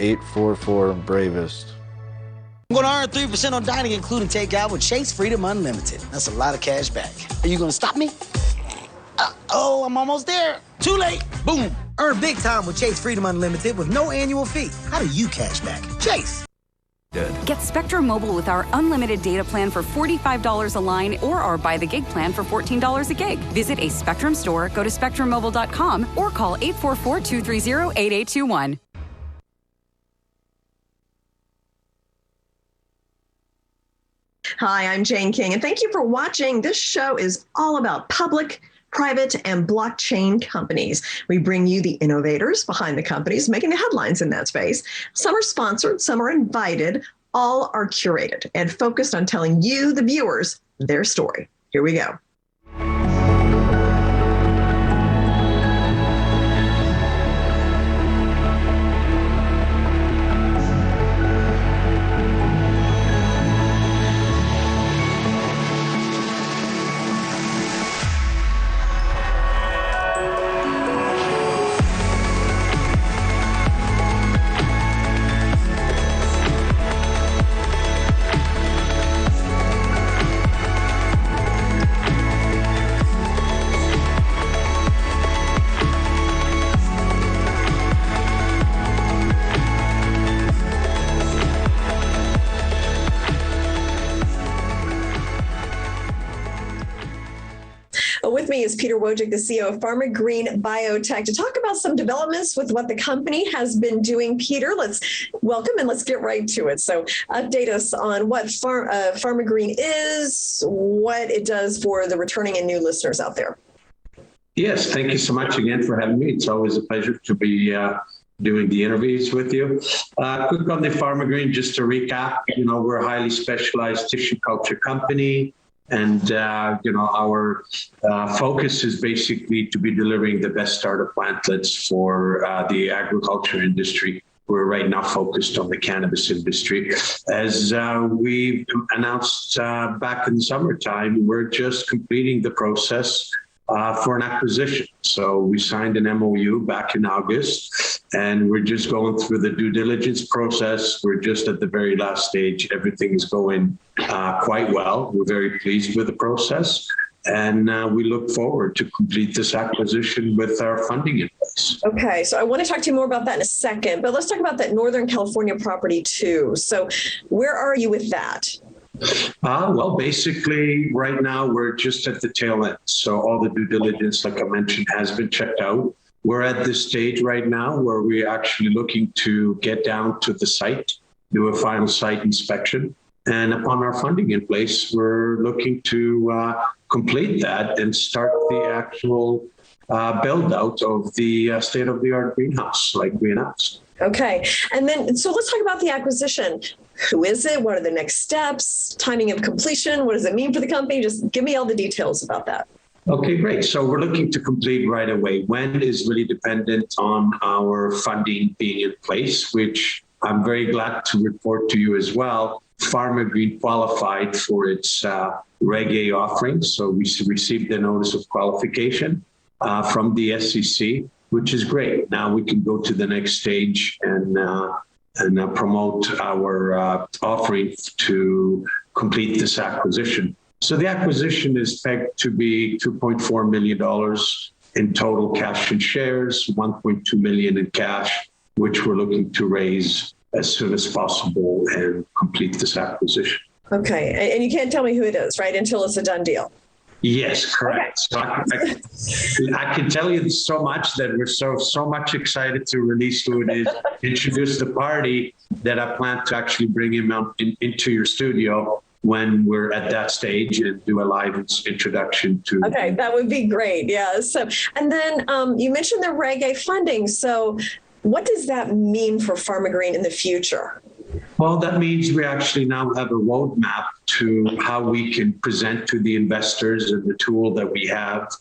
844-BRAVEST. I'm going to earn 3% on dining, including takeout with Chase Freedom Unlimited. That's a lot of cash back. Are you going to stop me? Oh, I'm almost there. Too late. Boom. Earn big time with Chase Freedom Unlimited with no annual fee. How do you cash back? Chase. Good. Get Spectrum Mobile with our unlimited data plan for $45 a line or our Buy the Gig plan for $14 a gig. Visit a Spectrum store, go to SpectrumMobile.com, or call 844-230-8821. Hi, I'm Jane King, and thank you for watching. This show is all about public, private, and blockchain companies. We bring you the innovators behind the companies making the headlines in that space. Some are sponsored, some are invited, all are curated and focused on telling you, the viewers, their story. Here we go. With me is Peter Wojcik, the CEO of PharmaGreen Biotech, to talk about some developments with what the company has been doing. Peter, let's welcome and let's get right to it. So update us on what PharmaGreen is, what it does for the returning and new listeners out there. Yes, thank you so much again for having me. It's always a pleasure to be doing the interviews with you. Quick on the PharmaGreen, just to recap, we're a highly specialized tissue culture company. And, our focus is basically to be delivering the best starter plantlets for the agriculture industry. We're right now focused on the cannabis industry. As we announced back in the summertime, we're just completing the process for an acquisition. So we signed an MOU back in August, and we're just going through the due diligence process. We're just at the very last stage. Everything is going quite well. We're very pleased with the process, and we look forward to complete this acquisition with our funding in place. Okay, so I want to talk to you more about that in a second, but let's talk about that Northern California property too. So where are you with that? Well, basically, right now, we're just at the tail end. So all the due diligence, like I mentioned, has been checked out. We're at this stage right now where we're actually looking to get down to the site, do a final site inspection. And upon our funding in place, we're looking to complete that and start the actual build out of the state-of-the-art greenhouse like we announced. Okay. And then, so let's talk about the acquisition. Who is it? What are the next steps? Timing of completion? What does it mean for the company? Just give me all the details about that. Okay, great. So we're looking to complete right away. When is really dependent on our funding being in place, which I'm very glad to report to you as well. PharmaGreen qualified for its Reg A offering. So we received the notice of qualification from the SEC, which is great. Now we can go to the next stage and promote our offering to complete this acquisition. So the acquisition is pegged to be $2.4 million in total cash and shares, $1.2 million in cash, which we're looking to raise as soon as possible and complete this acquisition. Okay, and you can't tell me who it is, right, until it's a done deal? Yes, correct. Okay. So I can tell you so much that we're so much excited to release who it is, introduce the party, that I plan to actually bring him out into your studio when we're at that stage and do a live introduction to. Okay, that would be great. Yeah. So, and then you mentioned the Reg A funding. So what does that mean for PharmaGreen in the future? Well, that means we actually now have a roadmap to how we can present to the investors and the tool that we have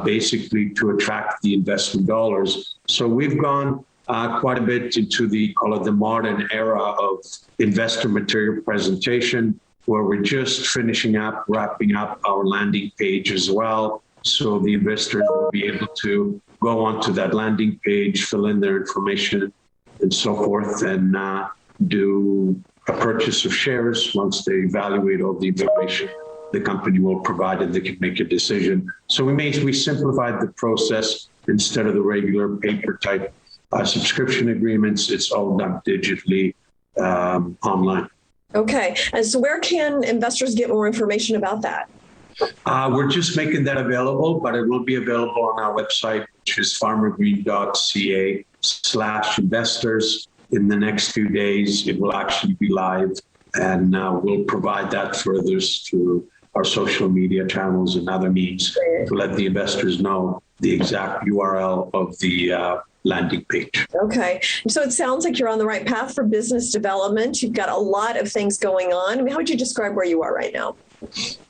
basically to attract the investment dollars. So we've gone quite a bit into the modern era of investor material presentation, where we're just finishing up, wrapping up our landing page as well. So the investors will be able to go onto that landing page, fill in their information, and so forth, and do a purchase of shares. Once they evaluate all the information the company will provide, and they can make a decision. So we simplified the process. Instead of the regular paper type subscription agreements, it's all done digitally online. Okay. And so where can investors get more information about that? We're just making that available, but it will be available on our website, which is pharmagreen.ca/investors. In the next few days, it will actually be live, and we'll provide that further through our social media channels and other means to let the investors know the exact URL of the landing page. Okay. So it sounds like you're on the right path for business development. You've got a lot of things going on. I mean, how would you describe where you are right now?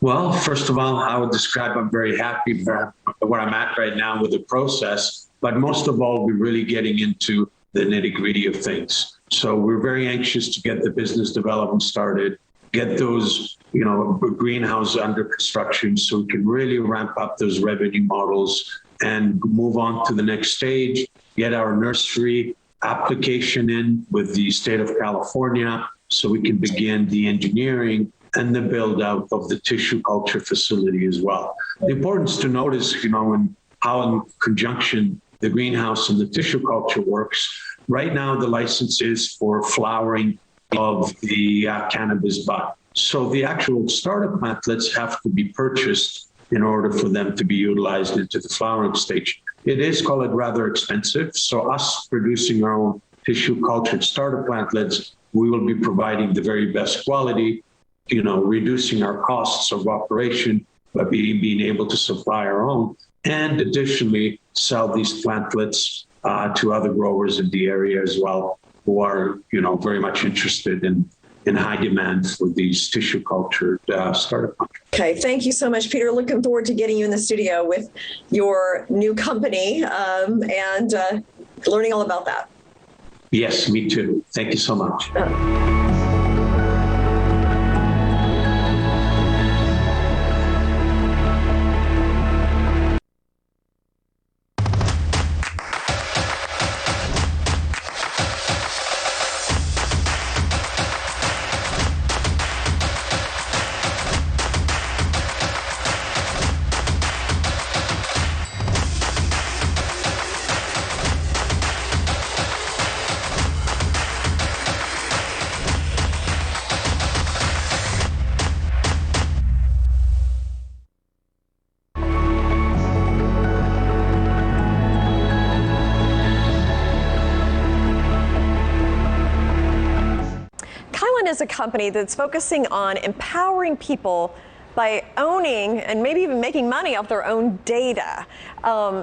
Well, first of all, I would describe I'm very happy for where I'm at right now with the process. But most of all, we're really getting into the nitty-gritty of things. So we're very anxious to get the business development started, get those, greenhouses under construction so we can really ramp up those revenue models and move on to the next stage, get our nursery application in with the state of California so we can begin the engineering and the build out of the tissue culture facility as well. The importance to notice, how in conjunction the greenhouse and the tissue culture works. Right now, the license is for flowering of the cannabis bud. So the actual starter plantlets have to be purchased in order for them to be utilized into the flowering stage. It is, call it, rather expensive. So us producing our own tissue cultured starter plantlets, we will be providing the very best quality, reducing our costs of operation by being able to supply our own, and additionally sell these plantlets to other growers in the area as well, who are, very much interested in high demand for these tissue cultured starter plants. Okay, thank you so much, Peter. Looking forward to getting you in the studio with your new company and learning all about that. Yes, me too. Thank you so much. is a company that's focusing on empowering people by owning and maybe even making money off their own data.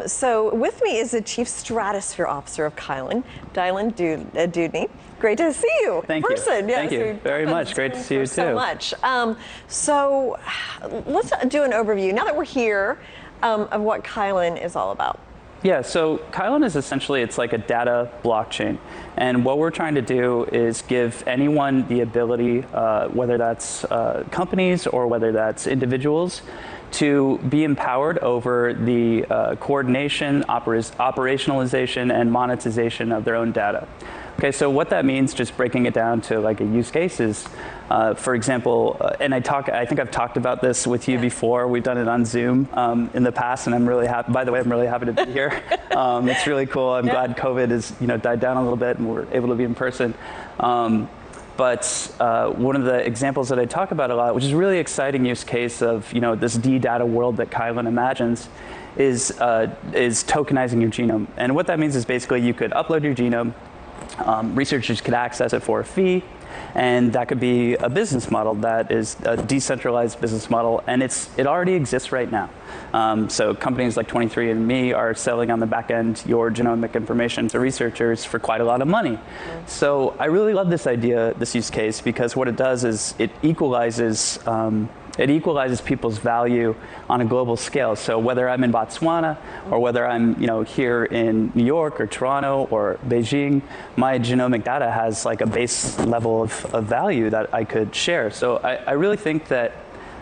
So with me is the Chief Stratosphere Officer of Kylin, Dylan Dudney. Great to see you. Thank you. Thank you very much. Great to see you too. So much. So let's do an overview now that we're here of what Kylin is all about. Yeah, so Kylin is essentially, it's like a data blockchain. And what we're trying to do is give anyone the ability, whether that's companies or whether that's individuals, to be empowered over the coordination, operationalization, and monetization of their own data. Okay, so what that means, just breaking it down to like a use case is, for example, and I think I've talked about this with you before. We've done it on Zoom in the past, and I'm really happy. By the way, I'm really happy to be here. It's really cool. I'm glad COVID has died down a little bit, and we're able to be in person. But one of the examples that I talk about a lot, which is a really exciting use case of this D-data world that Kylin imagines, is tokenizing your genome. And what that means is basically you could upload your genome. Researchers could access it for a fee, and that could be a business model that is a decentralized business model, and it already exists right now. So companies like 23andMe are selling on the back end your genomic information to researchers for quite a lot of money. So I really love this idea, this use case, because what it does is it equalizes people's value on a global scale. So whether I'm in Botswana or whether I'm here in New York or Toronto or Beijing, my genomic data has like a base level of value that I could share. So I really think that,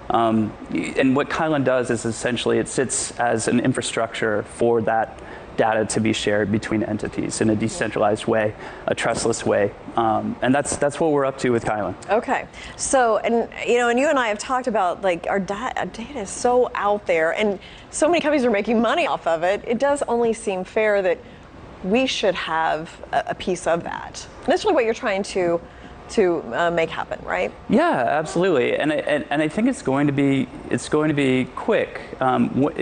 and what Kylin does is essentially it sits as an infrastructure for that data to be shared between entities in a decentralized way, a trustless way. And that's what we're up to with Kylin. Okay. So, and you and I have talked about like our data is so out there and so many companies are making money off of it. It does only seem fair that we should have a piece of that. And that's really what you're trying to make happen, right? Yeah, absolutely, and I think it's going to be quick.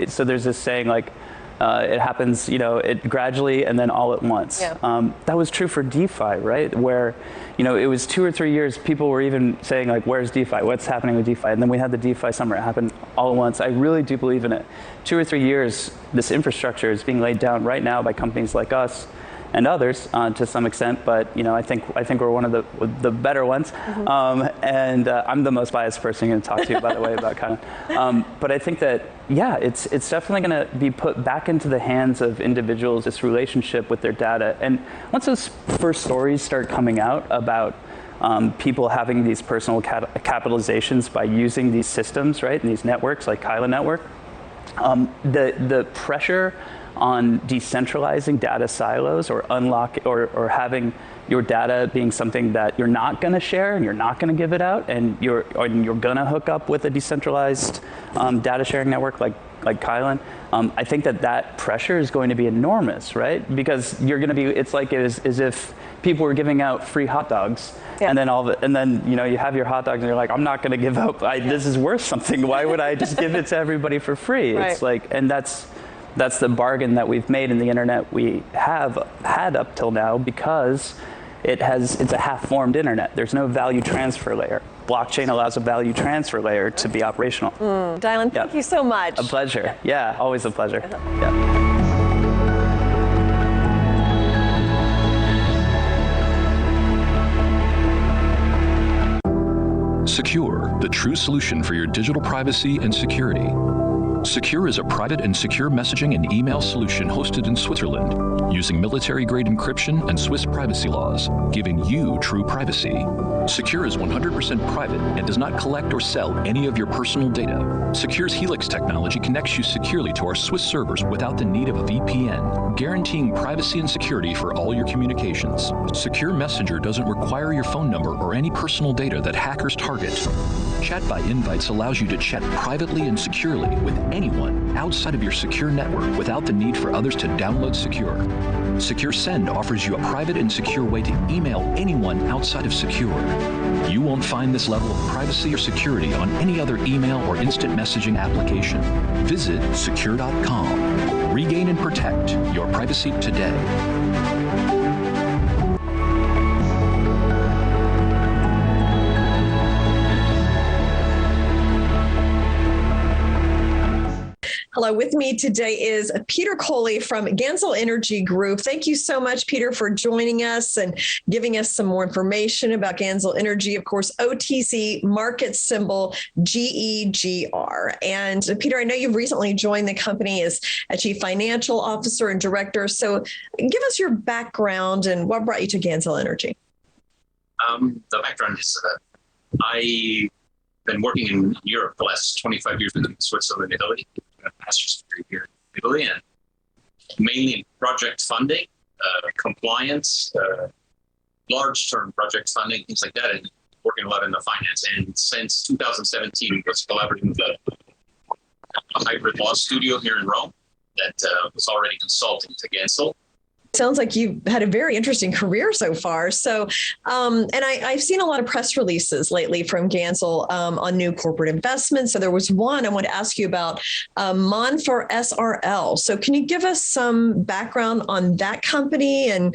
So there's this saying like, it happens, it gradually and then all at once. Yeah. That was true for DeFi, right? Where, it was 2 or 3 years. People were even saying like, "Where's DeFi? What's happening with DeFi?" And then we had the DeFi summer. It happened all at once. I really do believe in it. 2 or 3 years, this infrastructure is being laid down right now by companies like us and others to some extent, but I think we're one of the better ones. Mm-hmm. And I'm the most biased person you're going to talk to, by the way, about Kylin. But I think that it's definitely going to be put back into the hands of individuals, this relationship with their data. And once those first stories start coming out about people having these personal capitalizations by using these systems, right, and these networks like Kylin Network, the pressure on decentralizing data silos or or having your data being something that you're not going to share and you're not going to give it out, and you're going to hook up with a decentralized data sharing network like Kylin. I think that pressure is going to be enormous, right? Because you're going to be, it's like as if people were giving out free hot dogs, yeah. and then you have your hot dogs and you're like, I'm not going to give out. This is worth something. Why would I just give it to everybody for free? Right. It's like, and that's the bargain that we've made in the internet we have had up till now, because it's a half-formed internet. There's no value transfer layer. Blockchain allows a value transfer layer to be operational. Dylan, thank you so much. A pleasure. Yeah, always a pleasure. Yeah. Secure, the true solution for your digital privacy and security. Secure is a private and secure messaging and email solution hosted in Switzerland, using military-grade encryption and Swiss privacy laws, giving you true privacy. Secure is 100% private and does not collect or sell any of your personal data. Secure's Helix technology connects you securely to our Swiss servers without the need of a VPN, guaranteeing privacy and security for all your communications. Secure Messenger doesn't require your phone number or any personal data that hackers target. Chat by Invites allows you to chat privately and securely with anyone outside of your secure network without the need for others to download Secure. Secure Send offers you a private and secure way to email anyone outside of Secure. You won't find this level of privacy or security on any other email or instant messaging application. Visit secure.com. Regain and protect your privacy today. Hello, with me today is Peter Coley from Gansel Energy Group. Thank you so much, Peter, for joining us and giving us some more information about Gansel Energy. Of course, OTC market symbol GEGR. And Peter, I know you've recently joined the company as a chief financial officer and director. So give us your background and what brought you to Gansel Energy. The background is I've been working in Europe the last 25 years in Switzerland and Italy. A master's degree here in Italy, and mainly in project funding, compliance, large-term project funding, things like that, and working a lot in the finance. And since 2017, was collaborating with a hybrid law studio here in Rome that was already consulting to Gansel. Sounds like you've had a very interesting career so far. So, and I've seen a lot of press releases lately from Gansel on new corporate investments. So there was one I want to ask you about, Monfort SRL. So can you give us some background on that company? And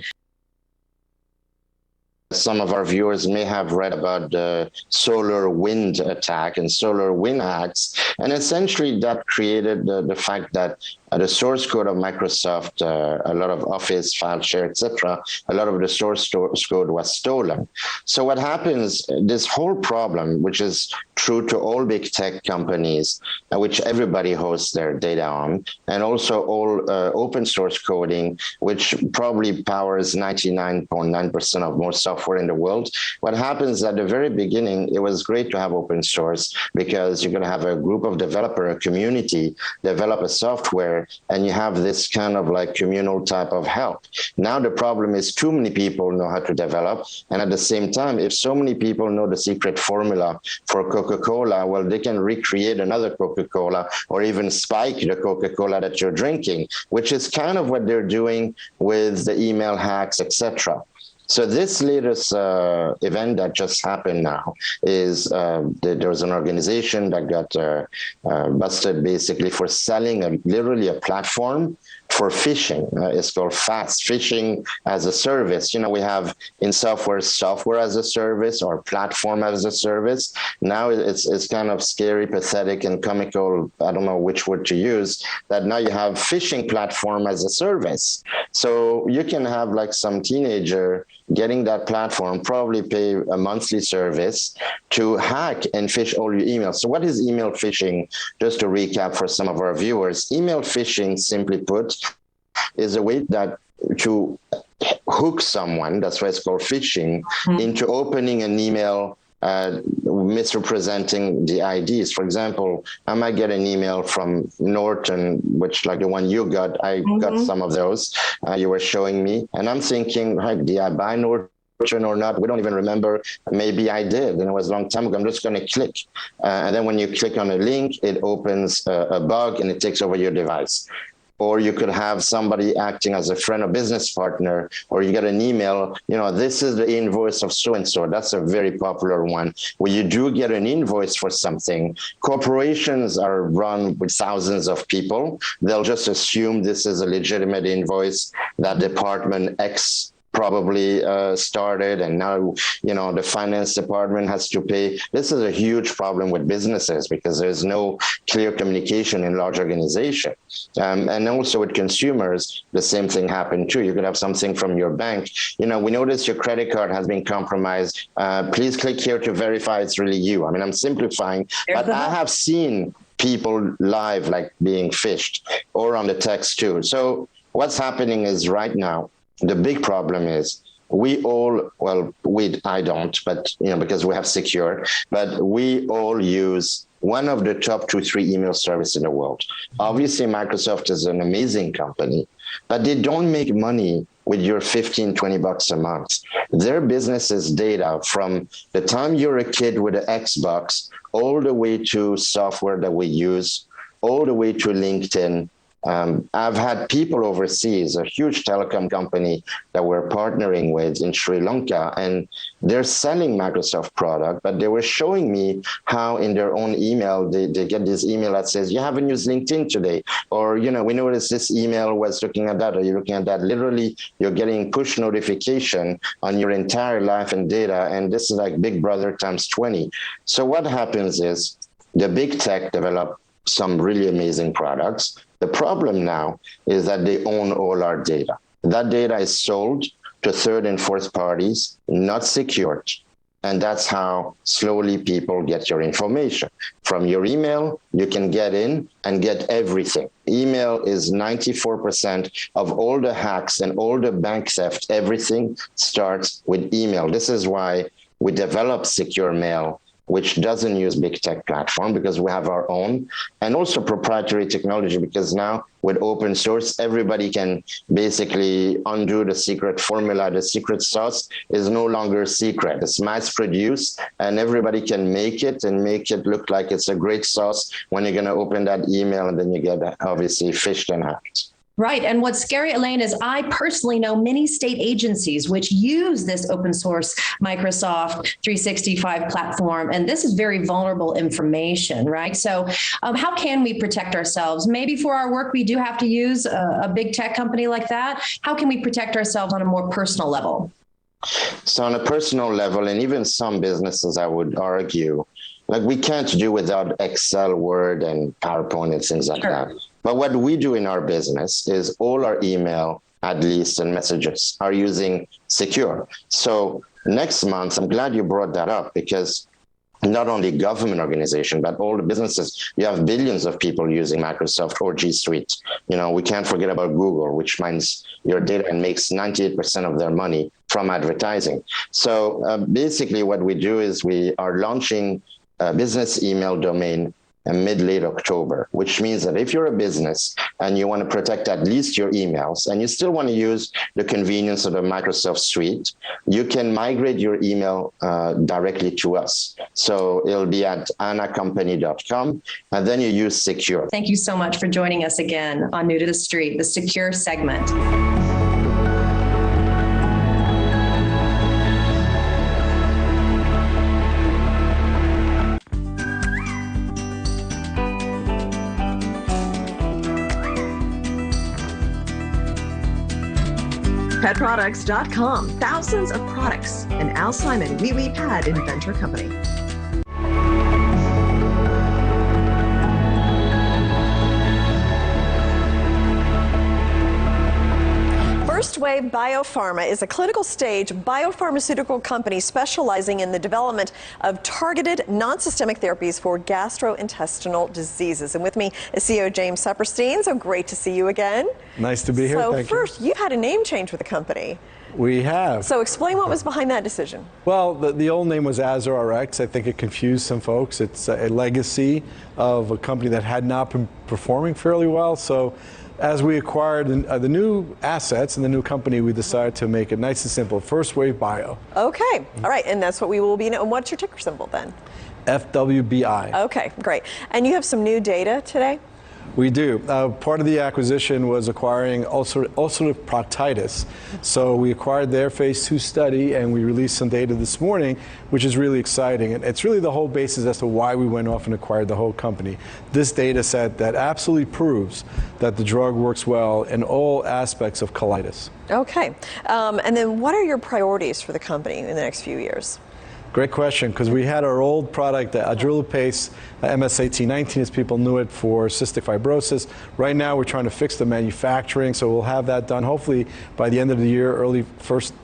some of our viewers may have read about the solar wind attack and solar wind hacks. And essentially that created the fact that the source code of Microsoft, a lot of Office, file share, etc., a lot of the source code was stolen. So what happens, this whole problem, which is true to all big tech companies, which everybody hosts their data on, and also all open source coding, which probably powers 99.9% of most software in the world. What happens at the very beginning, it was great to have open source because you're going to have a group of developer, a community, develop a software, together and you have this kind of like communal type of help. Now the problem is too many people know how to develop, and at the same time, if so many people know the secret formula for Coca-Cola, well, they can recreate another Coca-Cola or even spike the Coca-Cola that you're drinking, which is kind of what they're doing with the email hacks, etc. So this latest event that just happened now is there was an organization that got busted basically for selling literally a platform for phishing. It's called fast phishing as a service. You know, we have in software as a service or platform as a service. Now it's kind of scary, pathetic, and comical. I don't know which word to use. That now you have phishing platform as a service. So you can have like some teenager getting that platform, probably pay a monthly service to hack and phish all your emails. So what is email phishing? Just to recap for some of our viewers, email phishing, simply put, is a way that to hook someone, that's why it's called phishing, into opening an email misrepresenting the IDs. For example, I might get an email from Norton, which like the one you got, I got some of those you were showing me, and I'm thinking, like, did I buy Norton or not? We don't even remember. Maybe I did, and it was a long time ago. I'm just going to click. And then when you click on a link, it opens a bug and it takes over your device. Or you could have somebody acting as a friend or business partner, or you get an email, you know, this is the invoice of so-and-so. That's a very popular one. Where you do get an invoice for something. Corporations are run with thousands of people. They'll just assume this is a legitimate invoice that Department X probably started, and now, you know, the finance department has to pay. This is a huge problem with businesses because there's no clear communication in large organizations. And also with consumers, the same thing happened too. You could have something from your bank. You know, we noticed your credit card has been compromised. Please click here to verify it's really you. I mean, I'm simplifying, but I have seen people live like being phished, or on the text too. So what's happening is right now, the big problem is we all, well, I don't, but, you know, because we have Secure, but we all use one of the top 2-3 email services in the world. Obviously, Microsoft is an amazing company, but they don't make money with your $15-20 a month. Their business is data from the time you're a kid with an Xbox, all the way to software that we use, all the way to LinkedIn. I've had people overseas, a huge telecom company that we're partnering with in Sri Lanka, and they're selling Microsoft product, but they were showing me how in their own email, they get this email that says, you haven't used LinkedIn today, or, you know, we noticed this email was looking at that, or you're looking at that. Literally, you're getting push notification on your entire life and data, and this is like Big Brother times 20. So what happens is the big tech develop some really amazing products. The problem now is that they own all our data. That data is sold to third and fourth parties, not secured. And that's how slowly people get your information. From your email, you can get in and get everything. Email is 94% of all the hacks and all the bank theft. Everything starts with email. This is why we developed Secure Mail, which doesn't use big tech platform, because we have our own, and also proprietary technology, because now with open source, everybody can basically undo the secret formula. The secret sauce is no longer secret. It's mass produced, and everybody can make it and make it look like it's a great sauce when you're going to open that email, and then you get obviously phished and hacked. Right. And what's scary, Elaine, is I personally know many state agencies which use this open source Microsoft 365 platform. And this is very vulnerable information, right? So how can we protect ourselves? Maybe for our work, we do have to use a big tech company like that. How can we protect ourselves on a more personal level? So on a personal level, and even some businesses, I would argue, like we can't do without Excel, Word, and PowerPoint and things like that. But what we do in our business is all our email, at least, and messages are using Secure. So next month, I'm glad you brought that up, because not only government organization, but all the businesses, you have billions of people using Microsoft or G Suite. You know, we can't forget about Google, which mines your data and makes 98% of their money from advertising. So basically what we do is we are launching a business email domain and mid-late October, which means that if you're a business and you want to protect at least your emails and you still want to use the convenience of the Microsoft suite, you can migrate your email directly to us. So it'll be at anacompany.com, and then you use Secure. Thank you so much for joining us again on New to the Street, the Secure segment. Petproducts.com, thousands of products. An Al Simon Wee Wee Pad Inventor Company. FirstWave Biopharma is a clinical stage biopharmaceutical company specializing in the development of targeted non-systemic therapies for gastrointestinal diseases. And with me is CEO James Saperstein. So great to see you again. Nice to be here. So Thank first, you had a name change with the company. We have. So explain what was behind that decision. Well, the old name was AzurRx. I think it confused some folks. It's a legacy of a company that had not been performing fairly well. So as we acquired the new assets and the new company, we decided to make it nice and simple, FirstWave Bio. Okay, all right, and that's what we will be. And what's your ticker symbol then? FWBI. Okay, great. And you have some new data today? We do. Part of the acquisition was acquiring ulcerative proctitis. So we acquired their phase 2 study and we released some data this morning, which is really exciting. And it's really the whole basis as to why we went off and acquired the whole company. This data set that absolutely proves that the drug works well in all aspects of colitis. Okay. And then what are your priorities for the company in the next few years? Great question, because we had our old product, Adrilipase, MS-1819, as people knew it, for cystic fibrosis. Right now, we're trying to fix the manufacturing, so we'll have that done hopefully by the end of the year, early first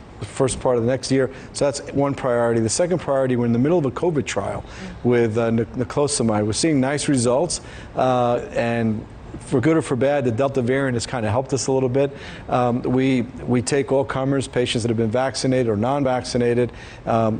part of the next year. So that's one priority. The second priority, we're in the middle of a COVID trial with niclosamide. We're seeing nice results, and for good or for bad, the Delta variant has kind of helped us a little bit. We take all comers, patients that have been vaccinated or non-vaccinated.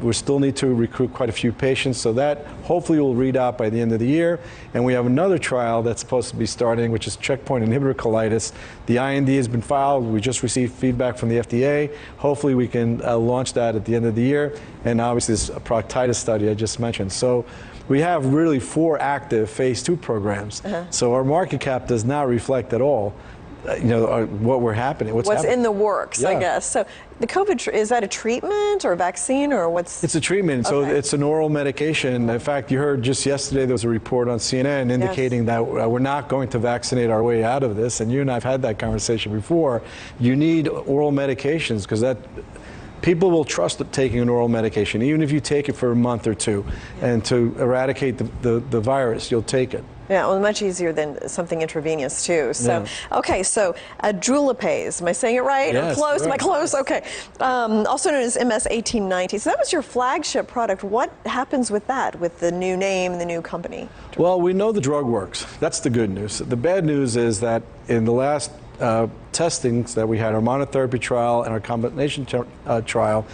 We still need to recruit quite a few patients, so that hopefully will read out by the end of the year. And we have another trial that's supposed to be starting, which is checkpoint inhibitor colitis. The IND has been filed. We just received feedback from the FDA. Hopefully we can launch that at the end of the year. And obviously this proctitis study I just mentioned. So we have really 4 active phase 2 programs. So our market cap does not reflect at all, what we're happening. What's in the works, I guess. So the COVID, is that a treatment or a vaccine or what's? It's a treatment. So it's an oral medication. In fact, you heard just yesterday there was a report on CNN indicating that we're not going to vaccinate our way out of this. And you and I have had that conversation before. You need oral medications because people will trust taking an oral medication, even if you take it for a month or two. And to eradicate the virus, you'll take it. Yeah, well, much easier than something intravenous too. So, okay, so Adrilipase, am I saying it right? Yes, or close? right. Am I close? Okay. Also known as MS-1819. So that was your flagship product. What happens with that, with the new name and the new company? Well, we know the drug works. That's the good news. The bad news is that in the last testings that we had, our monotherapy trial and our combination trial,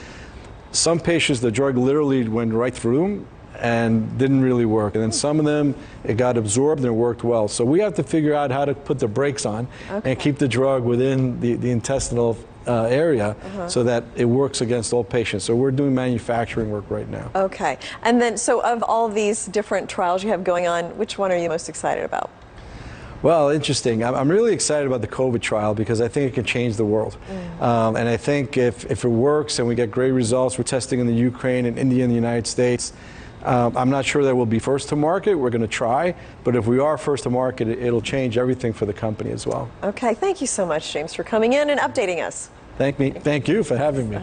some patients, the drug literally went right through them and didn't really work. And then some of them, it got absorbed and it worked well. So we have to figure out how to put the brakes on and keep the drug within the intestinal area so that it works against all patients. So we're doing manufacturing work right now. Okay. And then, so of all these different trials you have going on, which one are you most excited about? Well, interesting. I'm really excited about the COVID trial because I think it can change the world. And I think if it works and we get great results, we're testing in the Ukraine and India and the United States. I'm not sure that we'll be first to market. We're going to try. But if we are first to market, it'll change everything for the company as well. Okay. Thank you so much, James, for coming in and updating us. Thank you for having me.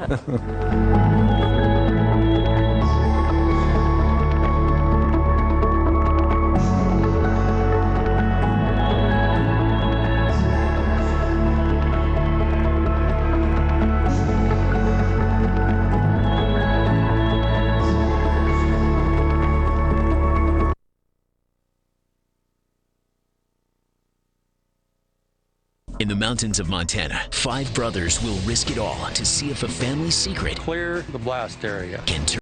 In the mountains of Montana, 5 brothers will risk it all to see if a family secret clear the blast area can turn